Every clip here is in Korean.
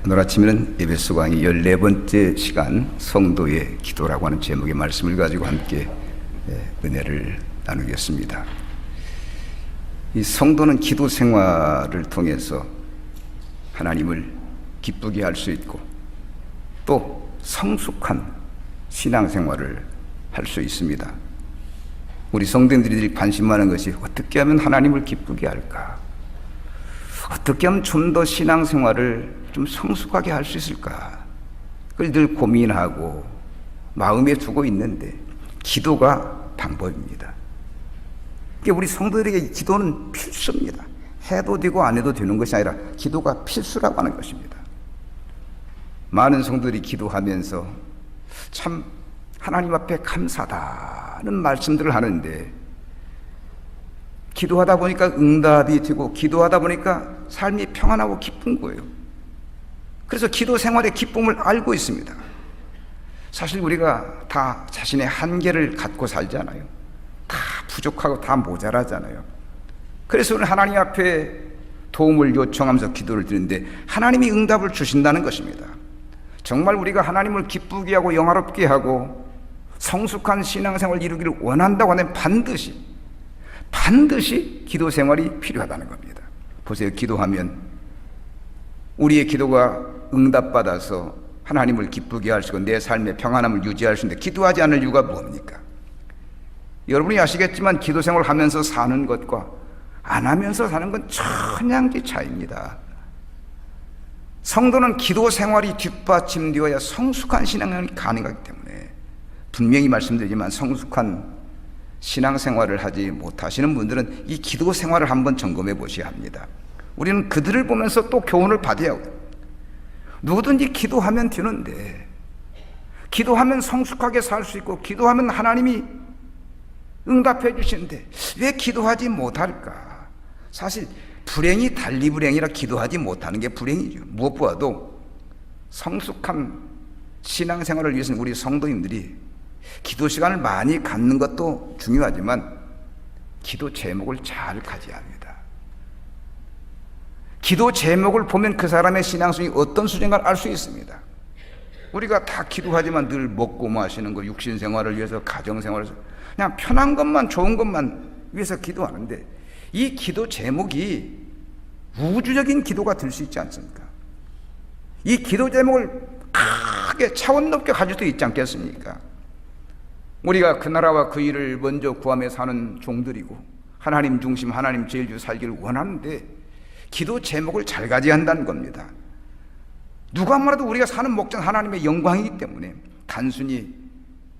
오늘 아침에는 에베소 강의 14번째 시간 성도의 기도라고 하는 제목의 말씀을 가지고 함께 은혜를 나누겠습니다. 이 성도는 기도 생활을 통해서 하나님을 기쁘게 할 수 있고 또 성숙한 신앙생활을 할 수 있습니다. 우리 성도님들이 관심하는 것이 어떻게 하면 하나님을 기쁘게 할까? 어떻게 하면 좀 더 신앙생활을 좀 성숙하게 할 수 있을까? 그걸 늘 고민하고 마음에 두고 있는데 기도가 방법입니다. 우리 성도들에게 기도는 필수입니다. 해도 되고 안 해도 되는 것이 아니라 기도가 필수라고 하는 것입니다. 많은 성도들이 기도하면서 참 하나님 앞에 감사하다는 말씀들을 하는데 기도하다 보니까 응답이 되고 기도하다 보니까 삶이 평안하고 기쁜 거예요. 그래서 기도 생활의 기쁨을 알고 있습니다. 사실 우리가 다 자신의 한계를 갖고 살잖아요. 다 부족하고 다 모자라잖아요. 그래서 우리는 하나님 앞에 도움을 요청하면서 기도를 드리는데 하나님이 응답을 주신다는 것입니다. 정말 우리가 하나님을 기쁘게 하고 영화롭게 하고 성숙한 신앙생활을 이루기를 원한다고 하면 반드시 기도 생활이 필요하다는 겁니다. 보세요. 기도하면 우리의 기도가 응답받아서 하나님을 기쁘게 할 수 있고 내 삶의 평안함을 유지할 수 있는데 기도하지 않을 이유가 뭡니까? 여러분이 아시겠지만 기도 생활을 하면서 사는 것과 안 하면서 사는 건 천양지 차이입니다. 성도는 기도 생활이 뒷받침되어야 성숙한 신앙생활이 가능하기 때문에 분명히 말씀드리지만 성숙한 신앙생활을 하지 못하시는 분들은 이 기도 생활을 한번 점검해 보셔야 합니다. 우리는 그들을 보면서 또 교훈을 받아야 해요. 누구든지 기도하면 되는데 기도하면 성숙하게 살 수 있고 기도하면 하나님이 응답해 주시는데 왜 기도하지 못할까? 사실 불행이 달리 불행이라 기도하지 못하는 게 불행이죠. 무엇보다도 성숙한 신앙생활을 위해서는 우리 성도님들이 기도 시간을 많이 갖는 것도 중요하지만 기도 제목을 잘 가져야 합니다. 기도 제목을 보면 그 사람의 신앙성이 어떤 수준인가 알 수 있습니다. 우리가 다 기도하지만 늘 먹고 마시는 거, 육신생활을 위해서, 가정생활을 위해서 그냥 편한 것만 좋은 것만 위해서 기도하는데 이 기도 제목이 우주적인 기도가 될 수 있지 않습니까? 이 기도 제목을 크게 차원 높게 가질 수 있지 않겠습니까? 우리가 그 나라와 그 일을 먼저 구하며 사는 종들이고 하나님 중심, 하나님 제일주 살기를 원하는데 기도 제목을 잘 가져야 한다는 겁니다. 누가 말해도 우리가 사는 목적은 하나님의 영광이기 때문에 단순히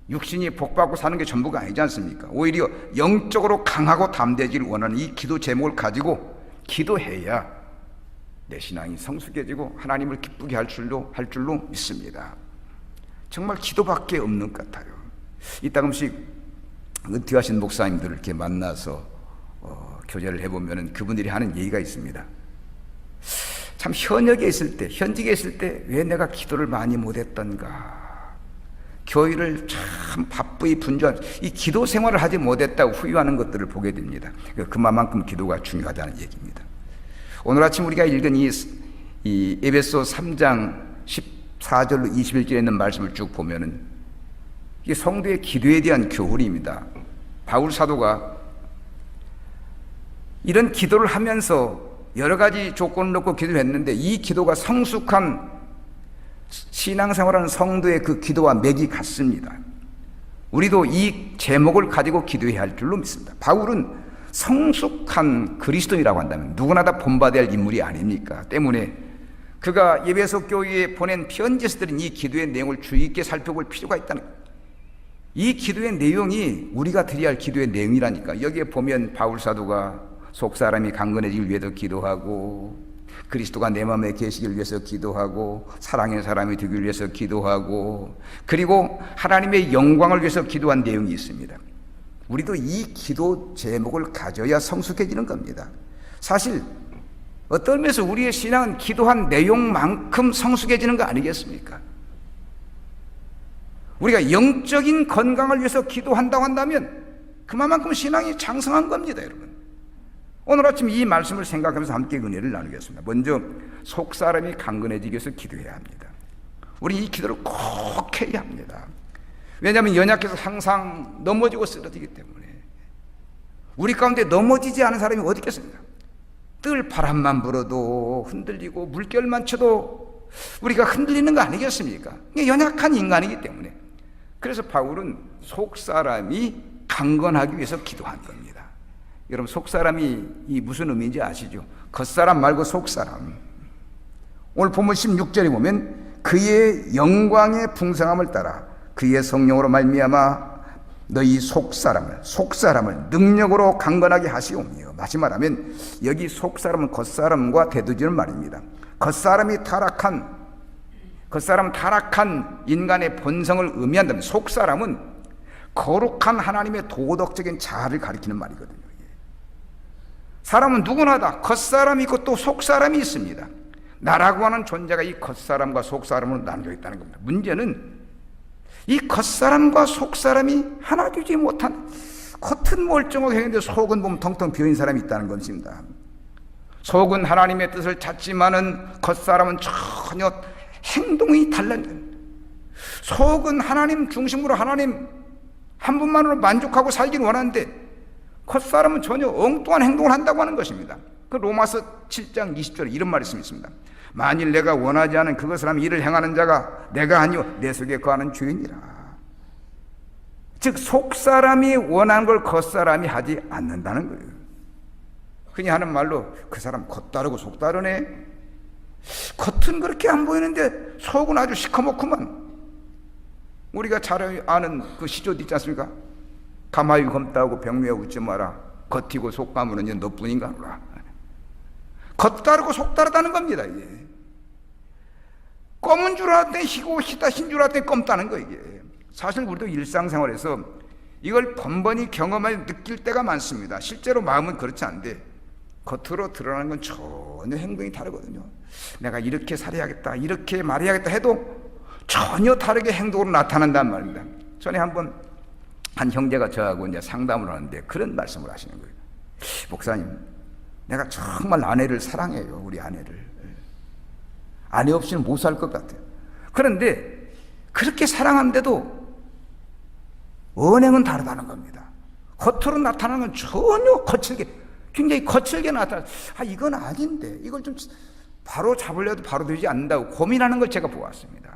육신이 복받고 사는 게 전부가 아니지 않습니까? 오히려 영적으로 강하고 담대해지를 원하는 이 기도 제목을 가지고 기도해야 내 신앙이 성숙해지고 하나님을 기쁘게 할 줄로 믿습니다. 정말 기도밖에 없는 것 같아요. 이따금씩 은퇴하신 목사님들을 이렇게 만나서 교제를 해보면 그분들이 하는 얘기가 있습니다. 참 현직에 있을 때 왜 내가 기도를 많이 못했던가, 교회를 참 바쁘게 분주한 이 기도 생활을 하지 못했다고 후회하는 것들을 보게 됩니다. 그만큼 기도가 중요하다는 얘기입니다. 오늘 아침 우리가 읽은 이 에베소 3장 14절로 21절에 있는 말씀을 쭉 보면은 이게 성도의 기도에 대한 교훈입니다. 바울 사도가 이런 기도를 하면서 여러 가지 조건을 놓고 기도를 했는데 이 기도가 성숙한 신앙생활하는 성도의 그 기도와 맥이 같습니다. 우리도 이 제목을 가지고 기도해야 할 줄로 믿습니다. 바울은 성숙한 그리스도인이라고 한다면 누구나 다 본받아야 할 인물이 아닙니까? 때문에 그가 에베소 교회에 보낸 편지에서 드린 이 기도의 내용을 주의 있게 살펴볼 필요가 있다는 거예요. 이 기도의 내용이 우리가 드려야 할 기도의 내용이라니까. 여기에 보면 바울 사도가 속사람이 강건해지길 위해서 기도하고 그리스도가 내 마음에 계시길 위해서 기도하고 사랑의 사람이 되길 위해서 기도하고 그리고 하나님의 영광을 위해서 기도한 내용이 있습니다. 우리도 이 기도 제목을 가져야 성숙해지는 겁니다. 사실 어떤 면에서 우리의 신앙은 기도한 내용만큼 성숙해지는 거 아니겠습니까? 우리가 영적인 건강을 위해서 기도한다고 한다면 그만큼 신앙이 장성한 겁니다, 여러분. 오늘 아침 이 말씀을 생각하면서 함께 은혜를 나누겠습니다. 먼저 속사람이 강건해지기 위해서 기도해야 합니다. 우리 이 기도를 꼭 해야 합니다. 왜냐하면 연약해서 항상 넘어지고 쓰러지기 때문에. 우리 가운데 넘어지지 않은 사람이 어디 있겠습니까? 늘 바람만 불어도 흔들리고 물결만 쳐도 우리가 흔들리는 거 아니겠습니까? 연약한 인간이기 때문에. 그래서 바울은 속사람이 강건하기 위해서 기도한 겁니다. 여러분, 속사람이 이 무슨 의미인지 아시죠? 겉사람 말고 속사람. 오늘 본문 16절에 보면 그의 영광의 풍성함을 따라 그의 성령으로 말미암아 너희 속사람을 능력으로 강건하게 하시오며. 다시 말하면 여기 속사람은 겉사람과 대두지는 말입니다. 겉사람 타락한 인간의 본성을 의미한다면 속사람은 거룩한 하나님의 도덕적인 자아를 가리키는 말이거든요. 사람은 누구나 다 겉사람이 있고 또 속사람이 있습니다. 나라고 하는 존재가 이 겉사람과 속사람으로 나눠져 있다는 겁니다. 문제는 이 겉사람과 속사람이 하나 되지 못한, 겉은 멀쩡하게 했는데 속은 보면 텅텅 비어있는 사람이 있다는 것입니다. 속은 하나님의 뜻을 찾지만은 겉사람은 전혀 행동이 달라진, 속은 하나님 중심으로 하나님 한 분만으로 만족하고 살기를 원하는데 겉사람은 전혀 엉뚱한 행동을 한다고 하는 것입니다. 그 로마서 7장 20절에 이런 말이 있습니다. 만일 내가 원하지 않은 그것을 하면 이를 행하는 자가 내가 아니요 내 속에 거하는 죄인이라. 즉 속사람이 원하는 걸 겉사람이 하지 않는다는 거예요. 흔히 하는 말로 그 사람 겉다르고 속다르네. 겉은 그렇게 안 보이는데 속은 아주 시커멓구만. 우리가 잘 아는 그 시조도 있지 않습니까? 가마위 검다하고 병매어 웃지 마라. 겉이고 속 가무는 이제 너뿐인가 보라. 겉다르고 속다르다는 겁니다. 이게 검은 줄 알았더니 희고 희다 흰 줄 알았더니 검다는 거. 이게 사실 우리도 일상생활에서 이걸 번번이 경험하여 느낄 때가 많습니다. 실제로 마음은 그렇지 않은데 겉으로 드러나는 건 전혀 행동이 다르거든요. 내가 이렇게 살아야겠다, 이렇게 말해야겠다 해도 전혀 다르게 행동으로 나타난단 말입니다. 전에 한번 한 형제가 저하고 이제 상담을 하는데 그런 말씀을 하시는 거예요. 목사님, 내가 정말 아내를 사랑해요. 우리 아내를. 아내 없이는 못 살 것 같아요. 그런데 그렇게 사랑하는데도 언행은 다르다는 겁니다. 겉으로 나타나는 건 전혀 거칠게, 굉장히 거칠게 나타나. 이건 아닌데 이걸 좀 바로 잡으려도 바로 되지 않는다고 고민하는 걸 제가 보았습니다.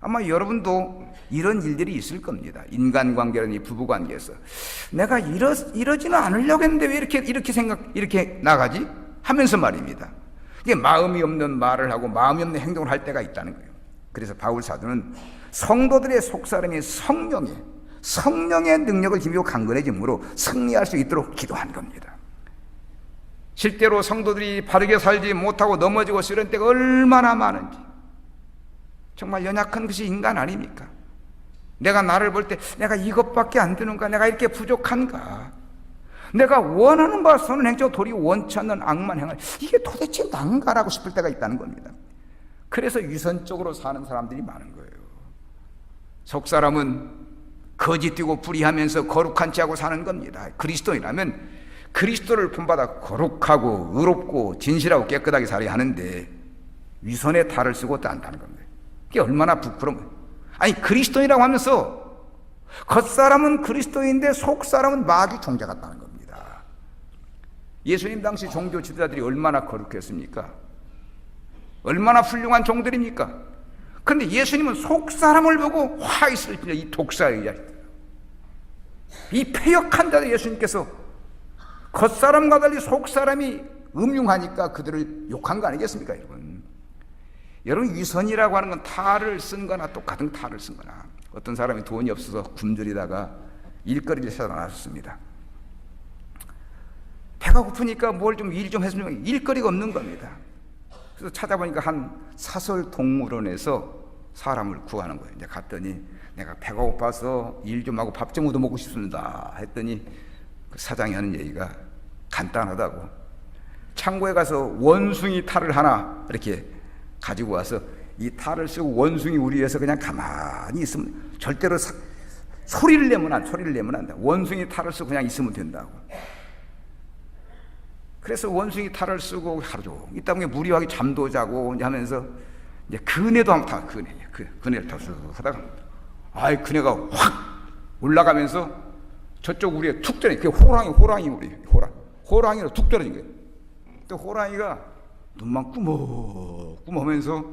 아마 여러분도 이런 일들이 있을 겁니다. 인간관계라든지 부부관계에서 내가 이러지는 않으려고 했는데 왜 이렇게 나가지? 하면서 말입니다. 이게 마음이 없는 말을 하고 마음이 없는 행동을 할 때가 있다는 거예요. 그래서 바울 사도는 성도들의 속사람이 성령의 능력을 힘입어 강건해짐으로 승리할 수 있도록 기도한 겁니다. 실제로 성도들이 바르게 살지 못하고 넘어지고 쓰러진 때가 얼마나 많은지. 정말 연약한 것이 인간 아닙니까? 내가 나를 볼 때 내가 이것밖에 안 되는가? 내가 이렇게 부족한가? 내가 원하는 바 선은 행정 도리 원치 않는 악만 행할, 이게 도대체 난가라고 싶을 때가 있다는 겁니다. 그래서 위선적으로 사는 사람들이 많은 거예요. 속사람은 거짓되고 불의하면서 거룩한 체하고 사는 겁니다. 그리스도인이라면 그리스도를 본받아 거룩하고 의롭고 진실하고 깨끗하게 살아야 하는데 위선의 탈을 쓰고 딴다는 겁니다. 이게 얼마나 부끄러워요. 아니, 그리스도인이라고 하면서 겉사람은 그리스도인인데 속사람은 마귀 종자 같다는 겁니다. 예수님 당시 종교 지도자들이 얼마나 거룩했습니까? 얼마나 훌륭한 종들입니까? 그런데 예수님은 속사람을 보고 화 있을 때 이 독사의 자들, 이 패역한 자들 예수님께서 겉사람과 달리 속사람이 음흉하니까 그들을 욕한 거 아니겠습니까, 여러분? 여러분, 위선이라고 하는 건 탈을 쓴 거나 똑같은 탈을 쓴 거나. 어떤 사람이 돈이 없어서 굶주리다가 일거리를 찾아 나섰습니다. 배가 고프니까 뭘 좀 일 좀 해주면 일거리가 없는 겁니다. 그래서 찾아보니까 한 사설 동물원에서 사람을 구하는 거예요. 이제 갔더니 내가 배가 고파서 일 좀 하고 밥 좀 얻어 먹고 싶습니다 했더니 그 사장이 하는 얘기가 간단하다고. 창고에 가서 원숭이 탈을 하나 이렇게 가지고 와서 이 탈을 쓰고 원숭이 우리에서 그냥 가만히 있으면 절대로 소리를 내면 안 돼. 원숭이 탈을 쓰고 그냥 있으면 된다고. 그래서 원숭이 탈을 쓰고 하루 종일 있다 보니 무리하게 잠도 자고 하면서 이제 그네도 한번 타, 그네를 타서 하다가 그네가 확 올라가면서 저쪽 우리에 툭 떨어진, 그게 호랑이로 툭 떨어진 거예요. 또 호랑이가 눈만 꾸벅꾸벅하면서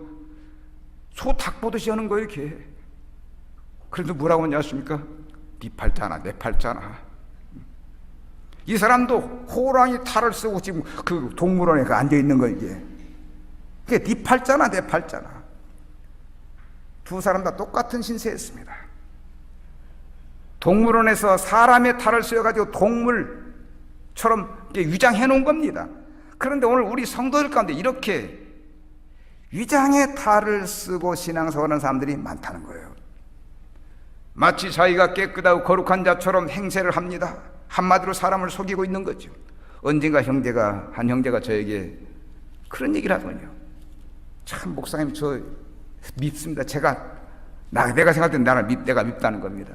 소 닭 보듯이 하는 거예요, 이렇게. 그래서 뭐라고 하냐 아십니까? 네 팔자나 내 팔자나. 이 사람도 호랑이 탈을 쓰고 지금 그 동물원에 앉아 있는 거 이게. 그게 네 팔자나 내 팔자나. 두 사람 다 똑같은 신세였습니다. 동물원에서 사람의 탈을 쓰여가지고 동물처럼 위장해 놓은 겁니다. 그런데 오늘 우리 성도들 가운데 이렇게 위장의 탈을 쓰고 신앙생활하는 사람들이 많다는 거예요. 마치 자기가 깨끗하고 거룩한 자처럼 행세를 합니다. 한마디로 사람을 속이고 있는 거죠. 언젠가 한 형제가 저에게 그런 얘기를 하더군요. 참 목사님 저 밉습니다. 내가 생각할 때 내가 밉다는 겁니다.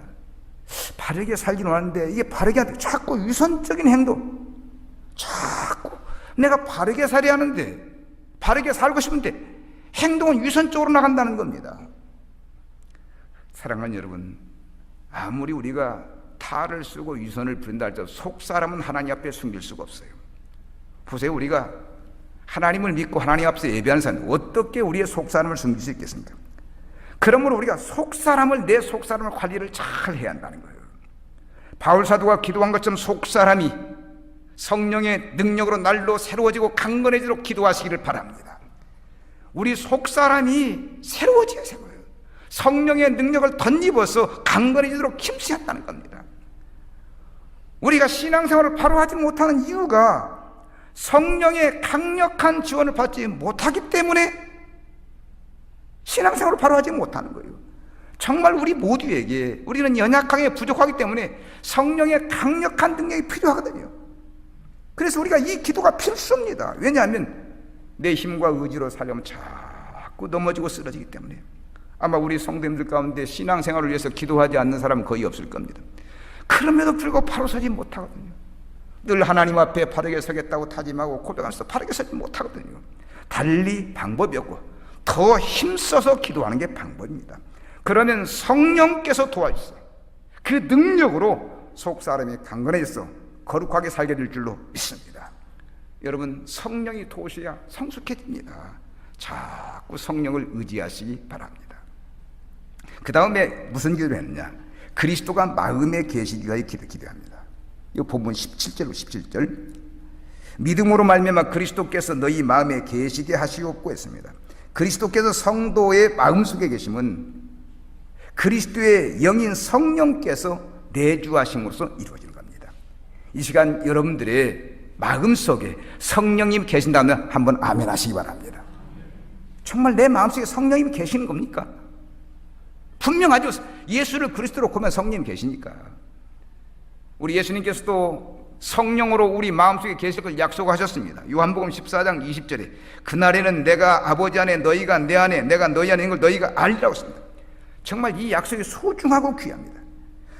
바르게 살기는 하는데 이게 바르게 하는데 자꾸 위선적인 행동, 자꾸 내가 바르게 살아야 하는데, 바르게 살고 싶은데 행동은 위선적으로 나간다는 겁니다. 사랑하는 여러분, 아무리 우리가 탈을 쓰고 위선을 부린다 할지라도 속 사람은 하나님 앞에 숨길 수가 없어요. 보세요, 우리가 하나님을 믿고 하나님 앞에서 예배하는 사람 어떻게 우리의 속 사람을 숨길 수 있겠습니까? 그러므로 우리가 속 사람을, 내 속 사람을 관리를 잘 해야 한다는 거예요. 바울 사도가 기도한 것처럼 속 사람이 성령의 능력으로 날로 새로워지고 강건해지도록 기도하시기를 바랍니다. 우리 속 사람이 새로워져야 새로워요. 성령의 능력을 덧입어서 강건해지도록 힘써야 한다는 겁니다. 우리가 신앙생활을 바로 하지 못하는 이유가 성령의 강력한 지원을 받지 못하기 때문에 신앙생활을 바로 하지 못하는 거예요. 정말 우리 모두에게 우리는 연약하게 부족하기 때문에 성령의 강력한 능력이 필요하거든요. 그래서 우리가 이 기도가 필수입니다. 왜냐하면 내 힘과 의지로 살려면 자꾸 넘어지고 쓰러지기 때문에. 아마 우리 성도님들 가운데 신앙생활을 위해서 기도하지 않는 사람은 거의 없을 겁니다. 그럼에도 불구하고 바로 서지 못하거든요. 늘 하나님 앞에 바르게 서겠다고 다짐하고 고백하면서 바르게 서지 못하거든요. 달리 방법이 없고 더 힘써서 기도하는 게 방법입니다. 그러면 성령께서 도와주세요. 그 능력으로 속 사람이 강건해져서 거룩하게 살게 될 줄로 믿습니다. 여러분, 성령이 도우셔야 성숙해집니다. 자꾸 성령을 의지하시기 바랍니다. 그 다음에 무슨 기도를 했느냐? 그리스도가 마음에 계시기 위하여 기도합니다. 이 본문 17절 믿음으로 말미암아 그리스도께서 너희 마음에 계시게 하시옵고 했습니다. 그리스도께서 성도의 마음속에 계심은 그리스도의 영인 성령께서 내주하심으로써 이루어지는 겁니다. 이 시간 여러분들의 마음속에 성령님 계신다면 한번 아멘 하시기 바랍니다. 정말 내 마음속에 성령님이 계시는 겁니까? 분명하죠. 예수를 그리스도로 보면 성령님 계시니까. 우리 예수님께서도 성령으로 우리 마음속에 계실 걸 약속하셨습니다. 요한복음 14장 20절에 그날에는 내가 아버지 안에 너희가 내 안에 내가 너희 안에 있는 걸 너희가 알리라고 했습니다. 정말 이 약속이 소중하고 귀합니다.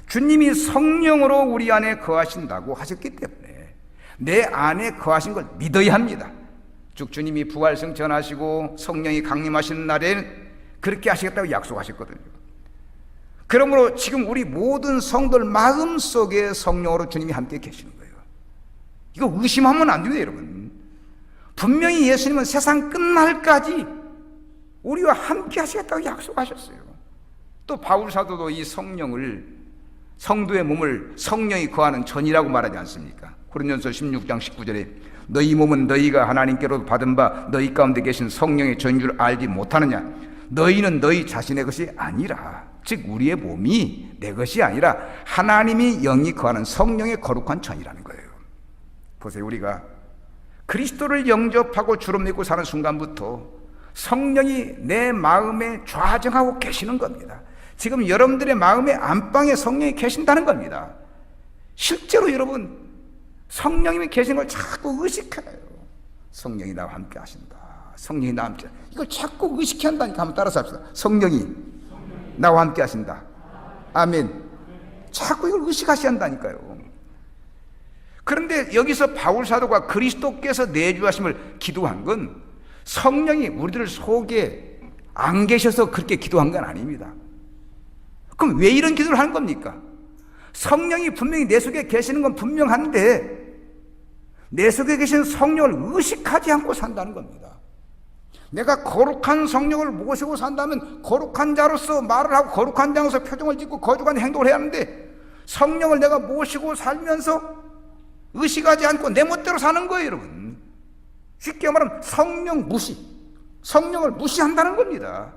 주님이 성령으로 우리 안에 거하신다고 하셨기 때문에 내 안에 거하신 걸 믿어야 합니다. 즉 주님이 부활 승천하시고 성령이 강림하시는 날에는 그렇게 하시겠다고 약속하셨거든요. 그러므로 지금 우리 모든 성도들 마음속에 성령으로 주님이 함께 계시는 거예요. 이거 의심하면 안 돼요, 여러분. 분명히 예수님은 세상 끝날까지 우리와 함께 하시겠다고 약속하셨어요. 또 바울 사도도 이 성령을, 성도의 몸을 성령이 거하는 전이라고 말하지 않습니까? 고린도전서 16장 19절에 너희 몸은 너희가 하나님께로 받은 바 너희 가운데 계신 성령의 전인 줄 알지 못하느냐? 너희는 너희 자신의 것이 아니라, 즉 우리의 몸이 내 것이 아니라 하나님이 영이 거하는 성령의 거룩한 전이라는 거예요. 보세요, 우리가 그리스도를 영접하고 주로 믿고 사는 순간부터 성령이 내 마음에 좌정하고 계시는 겁니다. 지금 여러분들의 마음의 안방에 성령이 계신다는 겁니다. 실제로 여러분 성령님이 계신 걸 자꾸 의식해요. 성령이 나와 함께 하신다. 성령이 나와 함께, 이걸 자꾸 의식해야 한다니까. 한번 따라서 합시다. 성령이 나와 함께 하신다. 아멘. 자꾸 이걸 의식하셔야 한다니까요. 그런데 여기서 바울 사도가 그리스도께서 내주하심을 기도한 건 성령이 우리들 속에 안 계셔서 그렇게 기도한 건 아닙니다. 그럼 왜 이런 기도를 하는 겁니까? 성령이 분명히 내 속에 계시는 건 분명한데 내 속에 계신 성령을 의식하지 않고 산다는 겁니다. 내가 거룩한 성령을 모시고 산다면 거룩한 자로서 말을 하고 거룩한 자로서 표정을 짓고 거룩한 행동을 해야 하는데 성령을 내가 모시고 살면서 의식하지 않고 내 멋대로 사는 거예요, 여러분. 쉽게 말하면 성령 무시, 성령을 무시한다는 겁니다.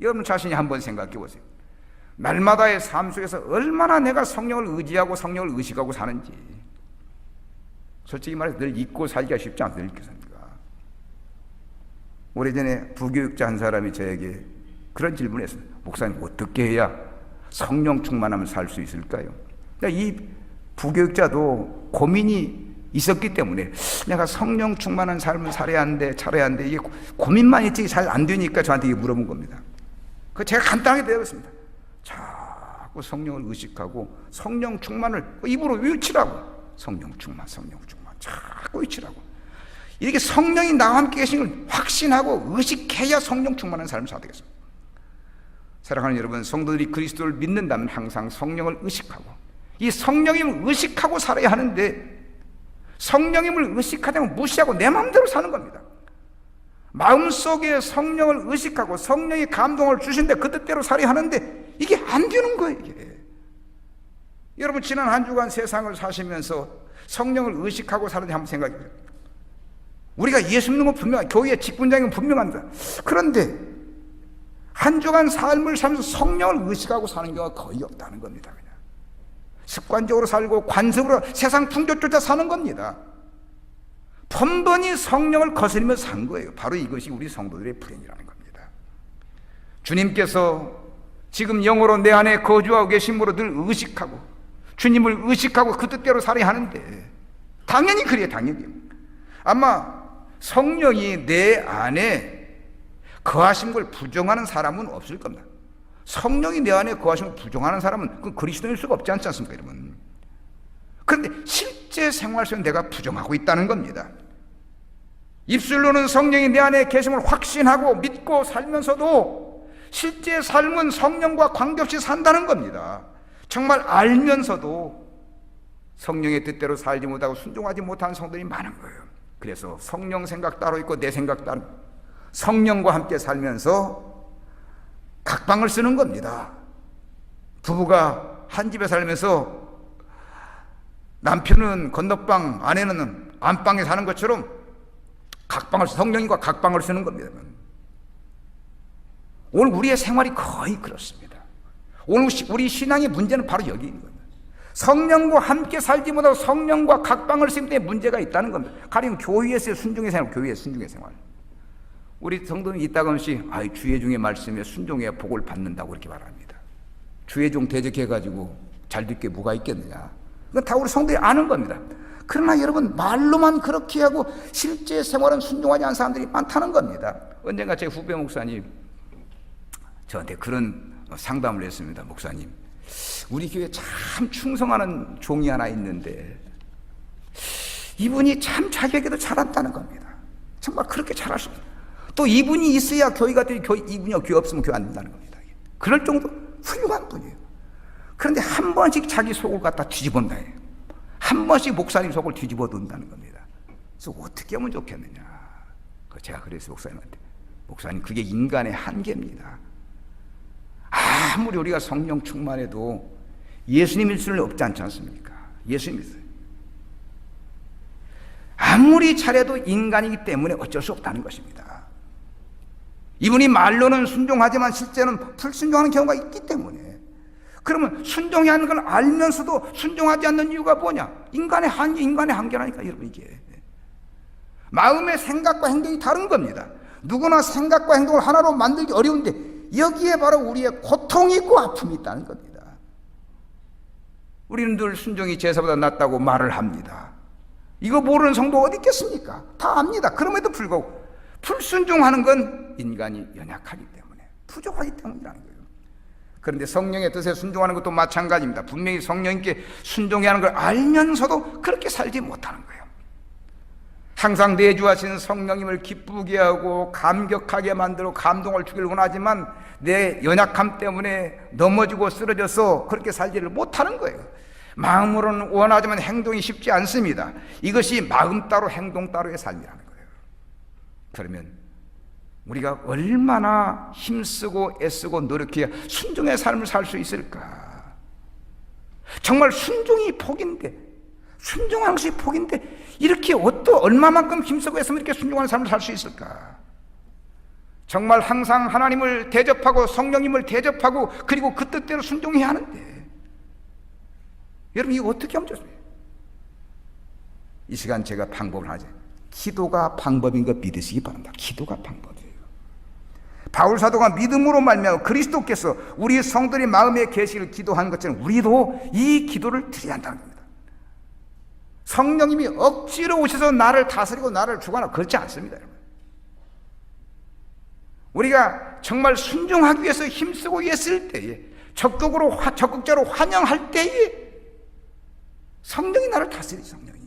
여러분 자신이 한번 생각해 보세요. 날마다의 삶 속에서 얼마나 내가 성령을 의지하고 성령을 의식하고 사는지. 솔직히 말해서 늘 잊고 살기가 쉽지 않습니까? 오래전에 부교육자 한 사람이 저에게 그런 질문을 했어요. 목사님, 어떻게 해야 성령 충만하면 살 수 있을까요? 이 부교육자도 고민이 있었기 때문에 내가 성령 충만한 삶을 살아야 하는데 이게 고민만 있지 잘 안 되니까 저한테 이게 물어본 겁니다. 그 제가 간단하게 대답했습니다. 자꾸 성령을 의식하고 성령 충만을 입으로 외치라고. 성령 충만, 성령 충만. 자꾸 외치라고. 이렇게 성령이 나와 함께 계신 걸 확신하고 의식해야 성령 충만한 삶을 살아야 되겠습니다. 사랑하는 여러분, 성도들이 그리스도를 믿는다면 항상 성령을 의식하고 이 성령임을 의식하고 살아야 하는데 성령임을 의식하다면 무시하고 내 마음대로 사는 겁니다. 마음속에 성령을 의식하고 성령이 감동을 주신데 그 뜻대로 살아야 하는데 이게 안 되는 거예요. 이게. 여러분 지난 한 주간 세상을 사시면서 성령을 의식하고 사는지 한번 생각해 보세요. 우리가 예수 믿는 건 분명한, 교회의 직분자인 건 분명합니다. 그런데 한 주간 삶을 살면서 성령을 의식하고 사는 경우가 거의 없다는 겁니다. 그냥 습관적으로 살고 관습으로 세상 풍조 쫓아 사는 겁니다. 번번이 성령을 거스리며 산 거예요. 바로 이것이 우리 성도들의 불행이라는 겁니다. 주님께서 지금 영으로 내 안에 거주하고 계심으로 늘 의식하고 주님을 의식하고 그 뜻대로 살아야 하는데 당연히 그래요. 당연히 아마 성령이 내 안에 거하신 걸 부정하는 사람은 없을 겁니다. 성령이 내 안에 거하신 걸 부정하는 사람은 그 그리스도일 수가 없지 않습니까, 여러분? 그런데 실제 생활 속에 내가 부정하고 있다는 겁니다. 입술로는 성령이 내 안에 계심을 확신하고 믿고 살면서도 실제 삶은 성령과 관계없이 산다는 겁니다. 정말 알면서도 성령의 뜻대로 살지 못하고 순종하지 못하는 성도들이 많은 거예요. 그래서 성령 생각 따로 있고 내 생각 따로, 성령과 함께 살면서 각방을 쓰는 겁니다. 부부가 한 집에 살면서 남편은 건너방, 아내는 안방에 사는 것처럼 각방을, 성령과 각방을 쓰는 겁니다. 오늘 우리의 생활이 거의 그렇습니다. 오늘 우리 신앙의 문제는 바로 여기 있는 겁니다. 성령과 함께 살지 못하고 성령과 각방을 쓰기 때문에 문제가 있다는 겁니다. 가령 교회에서의 순종의 생활, 교회의 순종의 생활. 우리 성도는 이따금씩 주의 종의 말씀에 순종해야 복을 받는다고 이렇게 말합니다. 주의 종 대적해가지고 잘 듣게 뭐가 있겠느냐. 그건 다 우리 성도들이 아는 겁니다. 그러나 여러분 말로만 그렇게 하고 실제 생활은 순종하지 않은 사람들이 많다는 겁니다. 언젠가 제 후배 목사님 저한테 그런 상담을 했습니다. 목사님, 우리 교회에 참 충성하는 종이 하나 있는데 이분이 참 자기에게도 잘한다는 겁니다. 정말 그렇게 잘할 수 없어요. 또 이분이 있어야 교회가 되고 이분이 교회 없으면 교회 안 된다는 겁니다. 그럴 정도 훌륭한 분이에요. 그런데 한 번씩 자기 속을 갖다 뒤집어온다 해요. 한 번씩 목사님 속을 뒤집어 둔다는 겁니다. 그래서 어떻게 하면 좋겠느냐. 제가 그래서 목사님한테, 목사님 그게 인간의 한계입니다. 아무리 우리가 성령 충만해도 예수님일 수는 없지 않지 않습니까? 예수님 있어요. 아무리 잘해도 인간이기 때문에 어쩔 수 없다는 것입니다. 이분이 말로는 순종하지만 실제는 불순종하는 경우가 있기 때문에, 그러면 순종해야 하는 걸 알면서도 순종하지 않는 이유가 뭐냐? 인간의 한계라니까 여러분. 이게 마음의 생각과 행동이 다른 겁니다. 누구나 생각과 행동을 하나로 만들기 어려운데 여기에 바로 우리의 고통이 있고 아픔이 있다는 겁니다. 우리는 늘 순종이 제사보다 낫다고 말을 합니다. 이거 모르는 성도 어디 있겠습니까? 다 압니다. 그럼에도 불구하고 불순종하는 건 인간이 연약하기 때문에, 부족하기 때문이라는 거예요. 그런데 성령의 뜻에 순종하는 것도 마찬가지입니다. 분명히 성령님께 순종해야 하는 걸 알면서도 그렇게 살지 못하는 거예요. 항상 내주하시는 성령님을 기쁘게 하고 감격하게 만들어 감동을 주길 원하지만 내 연약함 때문에 넘어지고 쓰러져서 그렇게 살지를 못하는 거예요. 마음으로는 원하지만 행동이 쉽지 않습니다. 이것이 마음 따로 행동 따로의 삶이라는 거예요. 그러면 우리가 얼마나 힘쓰고 애쓰고 노력해야 순종의 삶을 살 수 있을까? 정말 순종이 복인데, 순종하는 것이 복인데 이렇게 얼마만큼 힘쓰고 애쓰면 이렇게 순종하는 삶을 살 수 있을까? 정말 항상 하나님을 대접하고 성령님을 대접하고 그리고 그 뜻대로 순종해야 하는데 여러분 이거 어떻게 하면 좋습니까? 이 시간 제가 방법을 하죠. 기도가 방법인 거 믿으시기 바랍니다. 기도가 방법이에요. 바울 사도가 믿음으로 말미암아 그리스도께서 우리 성도의 마음에 계시기를 기도한 것처럼 우리도 이 기도를 드려야 한다는 겁니다. 성령님이 억지로 오셔서 나를 다스리고 나를 주관하고 그렇지 않습니다. 여러분. 우리가 정말 순종하기 위해서 힘쓰고 애쓸 때에 적극적으로 환영할 때에 성령이 나를 다스리지. 성령이.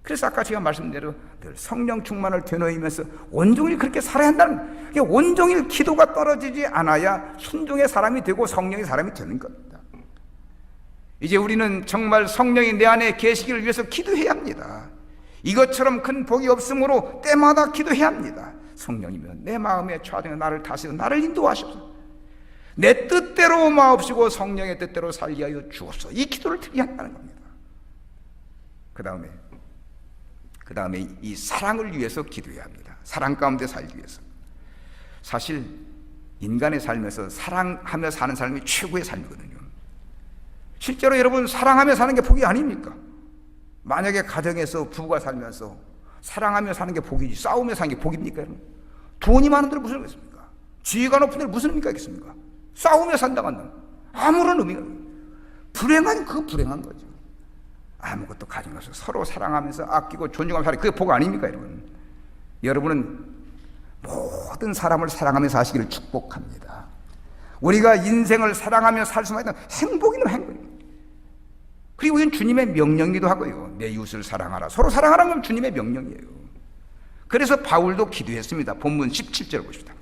그래서 아까 제가 말씀대로 늘 성령 충만을 되뇌이면서 온종일 그렇게 살아야 한다는 거예요. 온종일 기도가 떨어지지 않아야 순종의 사람이 되고 성령의 사람이 되는 겁니다. 이제 우리는 정말 성령이 내 안에 계시기를 위해서 기도해야 합니다. 이것처럼 큰 복이 없으므로 때마다 기도해야 합니다. 성령이면 내 마음에 좌정해 나를 다스려 나를 인도하시옵소서. 내 뜻대로 마옵시고 성령의 뜻대로 살게 하여 주옵소서. 이 기도를 드려야 한다는 겁니다. 그 다음에 이 사랑을 위해서 기도해야 합니다. 사랑 가운데 살기 위해서. 사실 인간의 삶에서 사랑하며 사는 삶이 최고의 삶이거든요. 실제로 여러분 사랑하며 사는 게 복이 아닙니까? 만약에 가정에서 부부가 살면서 사랑하며 사는 게 복이지 싸우며 사는 게 복입니까? 여러분? 돈이 많은 데는 무슨 의미겠습니까? 지위가 높은 데는 무슨 의미가 있겠습니까? 싸우며 산다고 한다면 아무런 의미가 없어요. 불행한 그 불행한 거죠. 아무것도 가진 것을 서로 사랑하면서 아끼고 존중하면서 사는 그게 복 아닙니까? 여러분? 여러분은 모든 사람을 사랑하며 사시기를 축복합니다. 우리가 인생을 사랑하며 살 수만 있다면 행복이면 행복입니다. 그리고 이건 주님의 명령이기도 하고요. 내 이웃을 사랑하라. 서로 사랑하라는 건 주님의 명령이에요. 그래서 바울도 기도했습니다. 본문 17절 보십시다.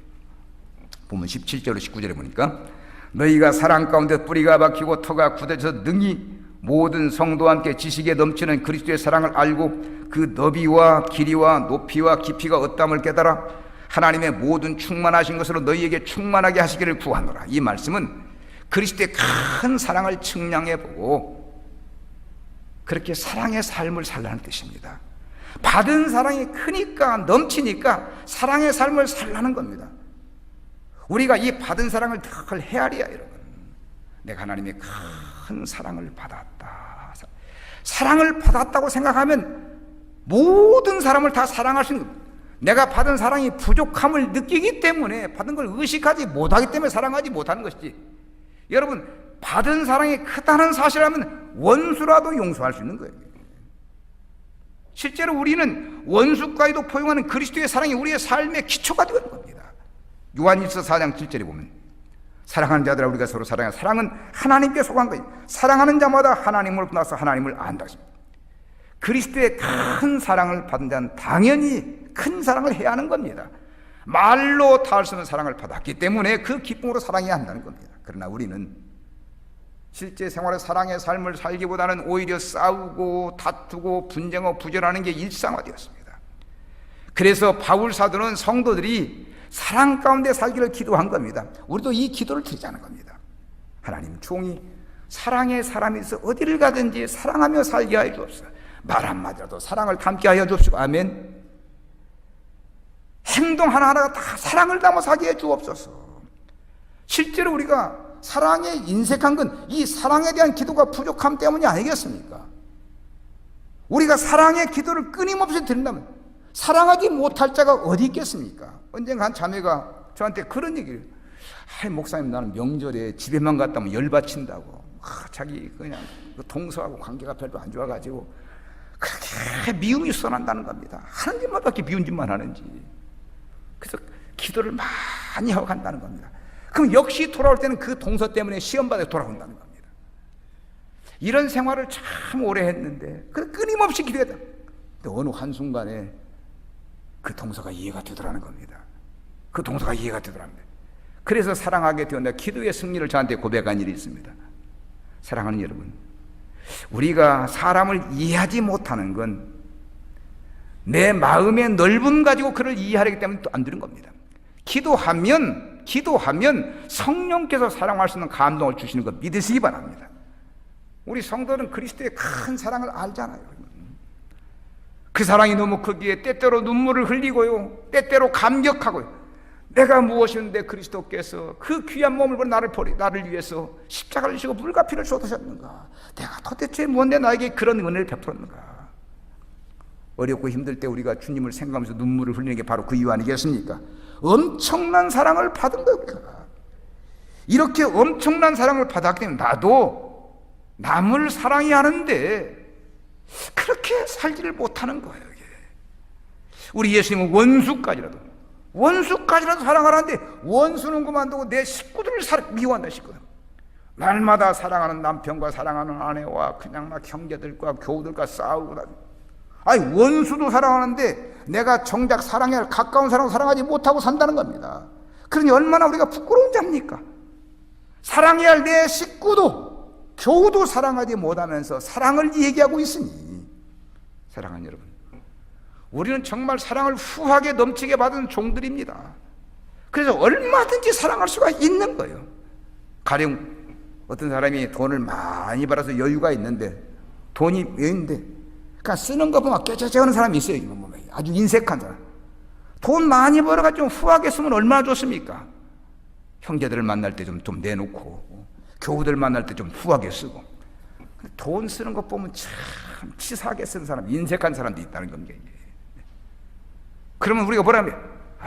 본문 17절로 19절에 보니까 너희가 사랑 가운데 뿌리가 박히고 터가 굳어져서 능히 모든 성도와 함께 지식에 넘치는 그리스도의 사랑을 알고 그 너비와 길이와 높이와 깊이가 어떠함을 깨달아 하나님의 모든 충만하신 것으로 너희에게 충만하게 하시기를 구하노라. 이 말씀은 그리스도의 큰 사랑을 측량해보고 그렇게 사랑의 삶을 살라는 뜻입니다. 받은 사랑이 크니까 넘치니까 사랑의 삶을 살라는 겁니다. 우리가 이 받은 사랑을 덜 헤아려야 여러분. 내가 하나님의 큰 사랑을 받았다. 사랑을 받았다고 생각하면 모든 사람을 다 사랑할 수 있는 겁니다. 내가 받은 사랑이 부족함을 느끼기 때문에 받은 걸 의식하지 못하기 때문에 사랑하지 못하는 것이지. 여러분 받은 사랑이 크다는 사실이라면 원수라도 용서할 수 있는 거예요. 실제로 우리는 원수까지도 포용하는 그리스도의 사랑이 우리의 삶의 기초가 되는 겁니다. 요한일서 4장 7절에 보면 사랑하는 자들아 우리가 서로 사랑해. 사랑은 하나님께 속한 거예요. 사랑하는 자마다 하나님을 만나서 하나님을 안다. 그리스도의 큰 사랑을 받은 자는 당연히 큰 사랑을 해야 하는 겁니다. 말로 다 할 수 없는 사랑을 받았기 때문에 그 기쁨으로 사랑해야 한다는 겁니다. 그러나 우리는 실제 생활의 사랑의 삶을 살기보다는 오히려 싸우고 다투고 분쟁하고 부절하는 게 일상화되었습니다. 그래서 바울 사도는 성도들이 사랑 가운데 살기를 기도한 겁니다. 우리도 이 기도를 드리자는 겁니다. 하나님 종이 사랑의 사람이 있어 어디를 가든지 사랑하며 살게 하여 주옵소서. 말 한마디라도 사랑을 담게 하여 주옵시고 아멘. 행동 하나하나가 다 사랑을 담아 살게 해 주옵소서. 실제로 우리가 사랑에 인색한 건 이 사랑에 대한 기도가 부족함 때문이 아니겠습니까? 우리가 사랑의 기도를 끊임없이 드린다면 사랑하지 못할 자가 어디 있겠습니까? 언젠가 한 자매가 저한테 그런 얘기를 목사님 나는 명절에 집에만 갔다 오면 열받친다고 자기 그냥 동서하고 관계가 별로 안 좋아가지고 그렇게 미움이 쏟아난다는 겁니다. 하는 짓만 밖에 미운 짓만 하는지. 그래서 기도를 많이 하고 간다는 겁니다. 그럼 역시 돌아올 때는 그 동서 때문에 시험받아 돌아온다는 겁니다. 이런 생활을 참 오래 했는데 끊임없이 기도했다. 근데 어느 한순간에 그 동서가 이해가 되더라는 겁니다. 그 동서가 이해가 되더랍니다. 그래서 사랑하게 되었는데 기도의 승리를 저한테 고백한 일이 있습니다. 사랑하는 여러분, 우리가 사람을 이해하지 못하는 건 내 마음의 넓음 가지고 그를 이해하기 때문에 또 안 되는 겁니다. 기도하면 성령께서 사랑할 수 있는 감동을 주시는 거 믿으시기 바랍니다. 우리 성도는 그리스도의 큰 사랑을 알잖아요. 그 사랑이 너무 크기에 때때로 눈물을 흘리고요, 때때로 감격하고요. 내가 무엇인데 그리스도께서 그 귀한 몸을 버려 나를 위해서 십자가를 지고 물과 피를 쏟으셨는가? 내가 도대체 뭔데 나에게 그런 은혜를 베풀었는가? 어렵고 힘들 때 우리가 주님을 생각하면서 눈물을 흘리는 게 바로 그 이유 아니겠습니까? 엄청난 사랑을 받은 겁니다. 이렇게 엄청난 사랑을 받았기 때문에 나도 남을 사랑해야 하는데 그렇게 살지를 못하는 거예요. 이게. 우리 예수님은 원수까지라도 사랑하라는데 원수는 그만두고 내 식구들을 미워한다. 식구들 날마다 사랑하는 남편과 사랑하는 아내와 그냥 막 형제들과 교우들과 싸우고 다니고, 아니 원수도 사랑하는데 내가 정작 사랑해야 할 가까운 사람을 사랑하지 못하고 산다는 겁니다. 그러니 얼마나 우리가 부끄러운 자입니까? 사랑해야 할 내 식구도 교우도 사랑하지 못하면서 사랑을 얘기하고 있으니, 사랑하는 여러분, 우리는 정말 사랑을 후하게 넘치게 받은 종들입니다. 그래서 얼마든지 사랑할 수가 있는 거예요. 가령 어떤 사람이 돈을 많이 벌어서 여유가 있는데, 돈이 있는데 그러니까 쓰는 거 보면 깨져져하는 사람이 있어요. 아주 인색한 사람. 돈 많이 벌어가지고 후하게 쓰면 얼마나 좋습니까? 형제들을 만날 때 좀 내놓고, 교우들 만날 때 좀 후하게 쓰고. 돈 쓰는 거 보면 참 치사하게 쓰는 사람, 인색한 사람도 있다는 겁니다. 그러면 우리가 뭐라면,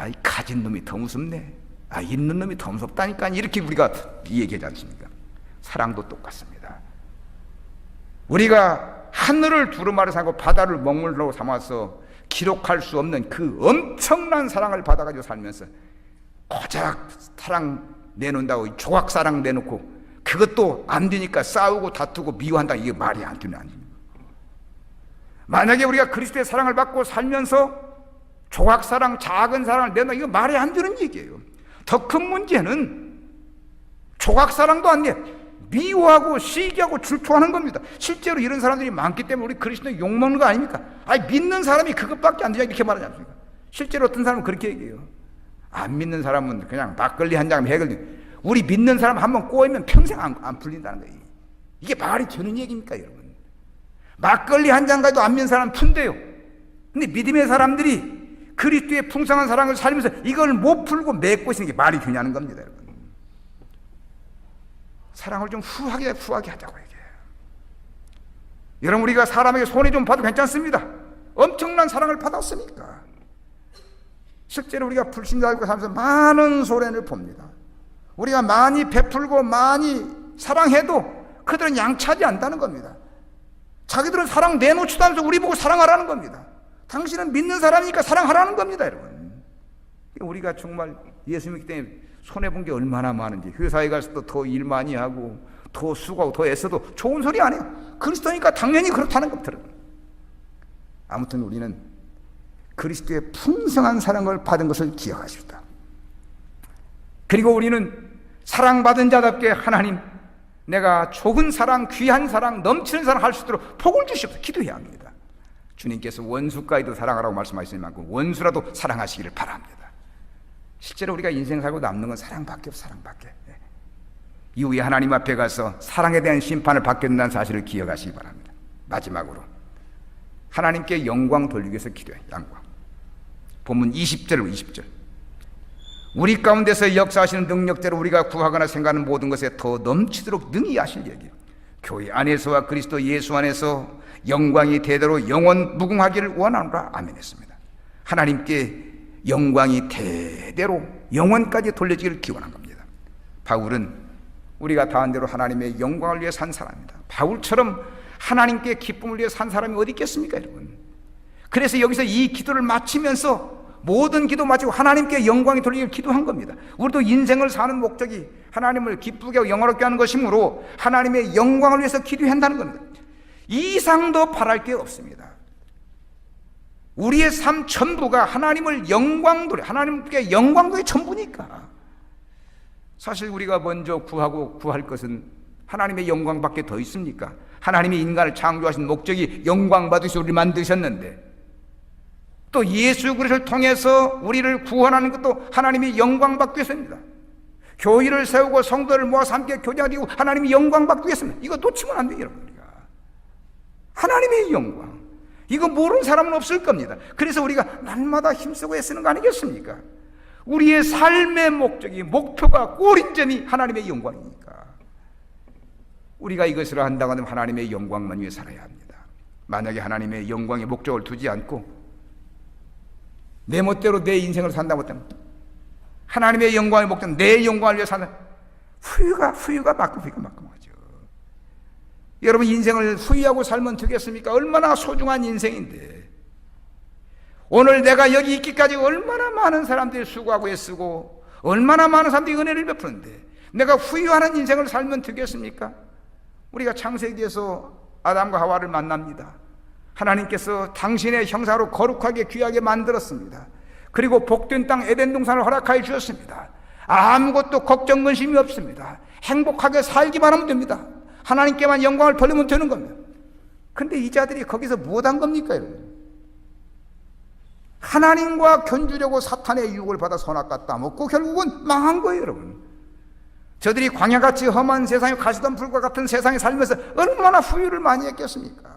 이 가진 놈이 더 무섭네, 있는 놈이 더 무섭다니까, 이렇게 우리가 얘기하지 않습니까? 사랑도 똑같습니다. 우리가 하늘을 두루마리 삼고 바다를 먹물로 삼아서 기록할 수 없는 그 엄청난 사랑을 받아가지고 살면서 고작 사랑 내놓는다고 조각 사랑 내놓고 그것도 안 되니까 싸우고 다투고 미워한다. 이게 말이 안 되는 아닙니까? 만약에 우리가 그리스도의 사랑을 받고 살면서 조각 사랑, 작은 사랑을 내놓는다, 이거 말이 안 되는 얘기예요. 더 큰 문제는 조각 사랑도 안 돼. 미워하고 시기하고 질투하는 겁니다. 실제로 이런 사람들이 많기 때문에 우리 그리스도에 욕먹는 거 아닙니까? 믿는 사람이 그것밖에 안 되냐 이렇게 말하지 않습니까? 실제로 어떤 사람은 그렇게 얘기해요. 안 믿는 사람은 그냥 막걸리 한 잔 해결돼. 우리 믿는 사람 한번 꼬이면 평생 안 풀린다는 거예요. 이게 말이 되는 얘기입니까, 여러분? 막걸리 한 잔 가지고 안 믿는 사람 푼대요. 근데 믿음의 사람들이 그리스도의 풍성한 사랑을 살면서 이걸 못 풀고 맺고 있는 게 말이 되냐는 겁니다, 여러분. 사랑을 좀 후하게 하자고 얘기해요. 여러분, 우리가 사람에게 손해 좀 봐도 괜찮습니다. 엄청난 사랑을 받았으니까. 실제로 우리가 불신자들과 살면서 많은 손해를 봅니다. 우리가 많이 베풀고 많이 사랑해도 그들은 양치하지 않는다는 겁니다. 자기들은 사랑 내놓지도 않으면서 우리 보고 사랑하라는 겁니다. 당신은 믿는 사람이니까 사랑하라는 겁니다, 여러분. 우리가 정말 예수 믿기 때문에 손해본 게 얼마나 많은지, 회사에 가서도 더 일 많이 하고 더 수고하고 더 애써도 좋은 소리 안 해요. 그리스도니까 당연히 그렇다는 겁니다. 아무튼 우리는 그리스도의 풍성한 사랑을 받은 것을 기억하십시다. 그리고 우리는 사랑받은 자답게 하나님, 내가 적은 사랑, 귀한 사랑, 넘치는 사랑 할 수 있도록 복을 주시옵소서 기도해야 합니다. 주님께서 원수까지도 사랑하라고 말씀하시는 만큼 원수라도 사랑하시기를 바랍니다. 실제로 우리가 인생 살고 남는 건 사랑밖에 없어, 사랑밖에. 이후에 하나님 앞에 가서 사랑에 대한 심판을 받게 된다는 사실을 기억하시기 바랍니다. 마지막으로 하나님께 영광 돌리기 위해서 기도해요. 영광. 본문 20절. 우리 가운데서 역사하시는 능력대로 우리가 구하거나 생각하는 모든 것에 더 넘치도록 능히 하실 얘기예요. 교회 안에서와 그리스도 예수 안에서 영광이 대대로 영원 무궁하기를 원하노라. 아멘 했습니다. 하나님께 영광이 대대로 영원까지 돌려지기를 기원한 겁니다. 바울은 우리가 다 한 대로 하나님의 영광을 위해 산 사람입니다. 바울처럼 하나님께 기쁨을 위해 산 사람이 어디 있겠습니까, 여러분? 그래서 여기서 이 기도를 마치면서 모든 기도 마치고 하나님께 영광이 돌리길 기도한 겁니다. 우리도 인생을 사는 목적이 하나님을 기쁘게 하고 영화롭게 하는 것이므로 하나님의 영광을 위해서 기도한다는 겁니다. 이 이상 더 바랄 게 없습니다. 우리의 삶 전부가 하나님을 영광 돌려, 하나님께 영광 돌이 전부니까. 사실 우리가 먼저 구하고 구할 것은 하나님의 영광밖에 더 있습니까? 하나님이 인간을 창조하신 목적이 영광 받으시고 우리를 만드셨는데, 또 예수 그리스도를 통해서 우리를 구원하는 것도 하나님이 영광 받기 위해서입니다. 교회를 세우고 성도를 모아서 함께 교제하고 하나님이 영광 받기 위해서입니다. 이거 놓치면 안 돼요, 여러분. 우리가 하나님의 영광, 이거 모르는 사람은 없을 겁니다. 그래서 우리가 날마다 힘쓰고 애쓰는 거 아니겠습니까? 우리의 삶의 목적이, 목표가, 꼬린점이 하나님의 영광이니까 우리가 이것을 한다고 하면 하나님의 영광만 위해 살아야 합니다. 만약에 하나님의 영광의 목적을 두지 않고 내 멋대로 내 인생을 산다고 하면, 하나님의 영광의 목적, 내 영광을 위해 사는 후회가 막금하죠. 여러분, 인생을 후회하고 살면 되겠습니까? 얼마나 소중한 인생인데, 오늘 내가 여기 있기까지 얼마나 많은 사람들이 수고하고 애쓰고 얼마나 많은 사람들이 은혜를 베푸는데 내가 후회하는 인생을 살면 되겠습니까? 우리가 창세기에서 아담과 하와를 만납니다. 하나님께서 당신의 형상으로 거룩하게 귀하게 만들었습니다. 그리고 복된 땅 에덴 동산을 허락하여 주셨습니다. 아무것도 걱정 근심이 없습니다. 행복하게 살기만 하면 됩니다. 하나님께만 영광을 돌리면 되는 겁니다. 근데 이 자들이 거기서 무엇한 겁니까, 여러분? 하나님과 견주려고 사탄의 유혹을 받아 선악과 따먹고 결국은 망한 거예요, 여러분. 저들이 광야같이 험한 세상에 가시던 불과 같은 세상에 살면서 얼마나 후회를 많이 했겠습니까?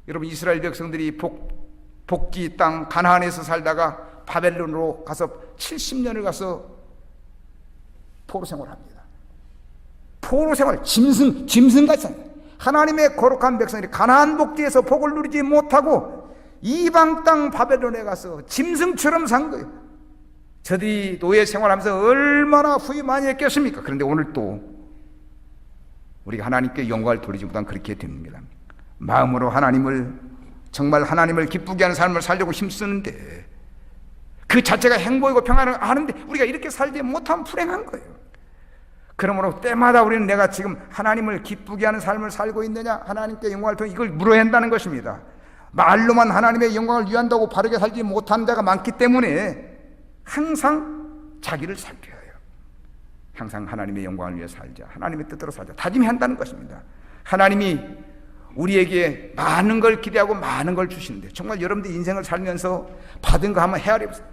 여러분, 이스라엘 백성들이 복지 땅 가나안에서 살다가 바벨론으로 가서 70년을 가서 포로 생활합니다. 포로 생활, 짐승같이 삽니다. 하나님의 거룩한 백성들이 가나안 복지에서 복을 누리지 못하고 이방 땅 바벨론에 가서 짐승처럼 산 거예요. 저들이 노예 생활하면서 얼마나 후회 많이 했겠습니까? 그런데 오늘 또 우리가 하나님께 영광을 돌리지 못한 그렇게 됩니다. 마음으로 정말 하나님을 기쁘게 하는 삶을 살려고 힘쓰는데 그 자체가 행복이고 평안을 아는데 우리가 이렇게 살지 못하면 불행한 거예요. 그러므로 때마다 우리는 내가 지금 하나님을 기쁘게 하는 삶을 살고 있느냐, 하나님께 영광을 통해 이걸 물어야 한다는 것입니다. 말로만 하나님의 영광을 위한다고 바르게 살지 못하는 자가 많기 때문에 항상 자기를 살펴야 해요. 항상 하나님의 영광을 위해 살자, 하나님의 뜻대로 살자 다짐해야 한다는 것입니다. 하나님이 우리에게 많은 걸 기대하고 많은 걸 주시는데 정말 여러분들 인생을 살면서 받은 거 한번 헤아려 보세요.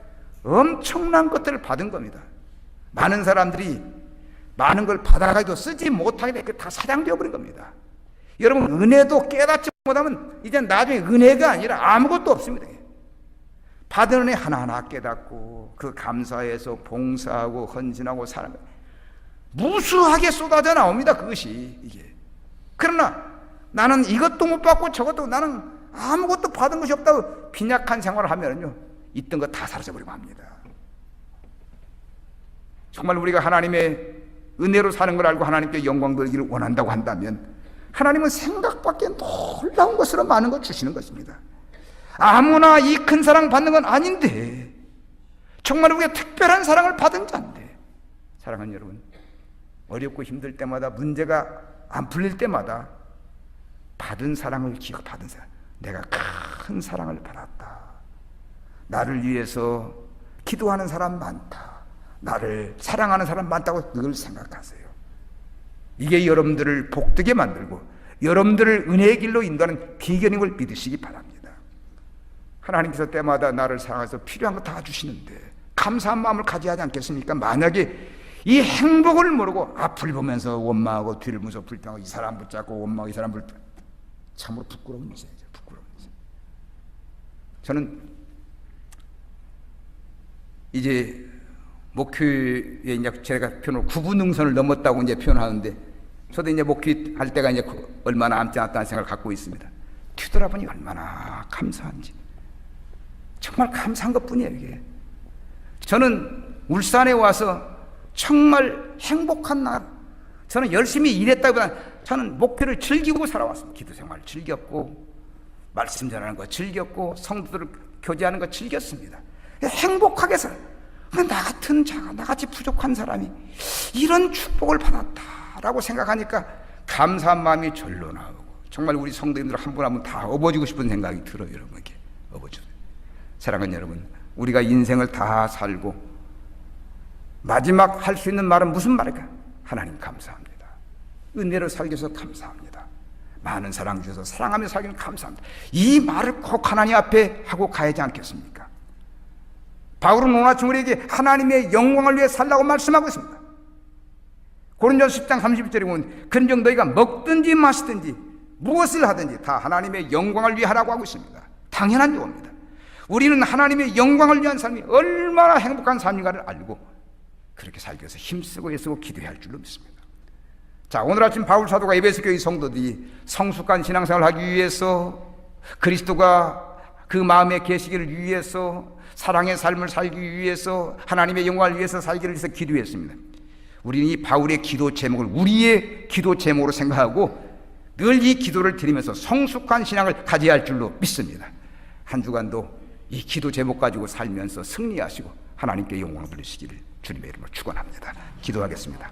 엄청난 것들을 받은 겁니다. 많은 사람들이 많은 걸 받아가지고 쓰지 못하게 돼 다 사장되어 버린 겁니다. 여러분, 은혜도 깨닫지 못하면 이제 나중에 은혜가 아니라 아무것도 없습니다. 받은 은혜 하나하나 깨닫고 그 감사해서 봉사하고 헌신하고 사는 거예요. 무수하게 쏟아져 나옵니다, 그것이. 이게. 그러나 나는 이것도 못 받고 저것도, 나는 아무것도 받은 것이 없다고 빈약한 생활을 하면요, 있던 거 다 사라져버리고 합니다. 정말 우리가 하나님의 은혜로 사는 걸 알고 하나님께 영광 돌리기를 원한다고 한다면 하나님은 생각밖에 놀라운 것으로 많은 걸 주시는 것입니다. 아무나 이 큰 사랑 받는 건 아닌데 정말 우리가 특별한 사랑을 받은 자인데, 사랑하는 여러분, 어렵고 힘들 때마다, 문제가 안 풀릴 때마다 받은 사랑을 받은 사랑, 내가 큰 사랑을 받았다, 나를 위해서 기도하는 사람 많다, 나를 사랑하는 사람 많다고 늘 생각하세요. 이게 여러분들을 복되게 만들고 여러분들을 은혜의 길로 인도하는 비결인 걸 믿으시기 바랍니다. 하나님께서 때마다 나를 사랑해서 필요한 거 다 주시는데 감사한 마음을 가져야 하지 않겠습니까? 만약에 이 행복을 모르고 앞을 보면서 원망하고 뒤를 보면서 불평하고 이 사람 붙잡고 원망하고 이 사람 불평, 참으로 부끄러운 일이죠. 부끄러운 일. 저는 이제 목회에 이제 제가 표현을 구분능선을 넘었다고 이제 표현하는데, 저도 이제 목회할 때가 이제 얼마나 남지 않았다는 생각을 갖고 있습니다. 뒤돌아보니 얼마나 감사한지, 정말 감사한 것뿐이에요. 이게 저는 울산에 와서 정말 행복한 날, 저는 열심히 일했다기보다 저는 목표를 즐기고 살아왔습니다. 기도 생활 즐겼고 말씀 전하는 거 즐겼고 성도들을 교제하는 거 즐겼습니다. 행복하게 살아요. 나 같은 자가, 나같이 부족한 사람이 이런 축복을 받았다라고 생각하니까 감사한 마음이 절로 나오고, 정말 우리 성도님들 한 분 한 분 다 업어주고 싶은 생각이 들어요. 여러분에게 업어주세요. 사랑하는 여러분, 우리가 인생을 다 살고 마지막 할 수 있는 말은 무슨 말일까? 하나님 감사합니다. 은혜로 살게 해서 감사합니다. 많은 사랑 주셔서 사랑하며 살기는 감사합니다. 이 말을 꼭 하나님 앞에 하고 가야지 않겠습니까? 바울은 로마 친구에게 하나님의 영광을 위해 살라고 말씀하고 있습니다. 고린도전서 10장 31절에 보면 그런즉 너희가 먹든지 마시든지 무엇을 하든지 다 하나님의 영광을 위해 하라고 하고 있습니다. 당연한 요구입니다. 우리는 하나님의 영광을 위한 삶이 얼마나 행복한 삶인가를 알고 그렇게 살기 위해서 힘쓰고 애쓰고 기도해야 할 줄로 믿습니다. 자, 오늘 아침 바울 사도가 에베소 교회 성도들이 성숙한 신앙생활을 하기 위해서, 그리스도가 그 마음에 계시기를 위해서, 사랑의 삶을 살기 위해서, 하나님의 영광을 위해서 살기를 위해서 기도했습니다. 우리는 이 바울의 기도 제목을 우리의 기도 제목으로 생각하고 늘 이 기도를 드리면서 성숙한 신앙을 가져야 할 줄로 믿습니다. 한 주간도 이 기도 제목 가지고 살면서 승리하시고 하나님께 영광을 돌리시기를 주님의 이름으로 축원합니다. 기도하겠습니다.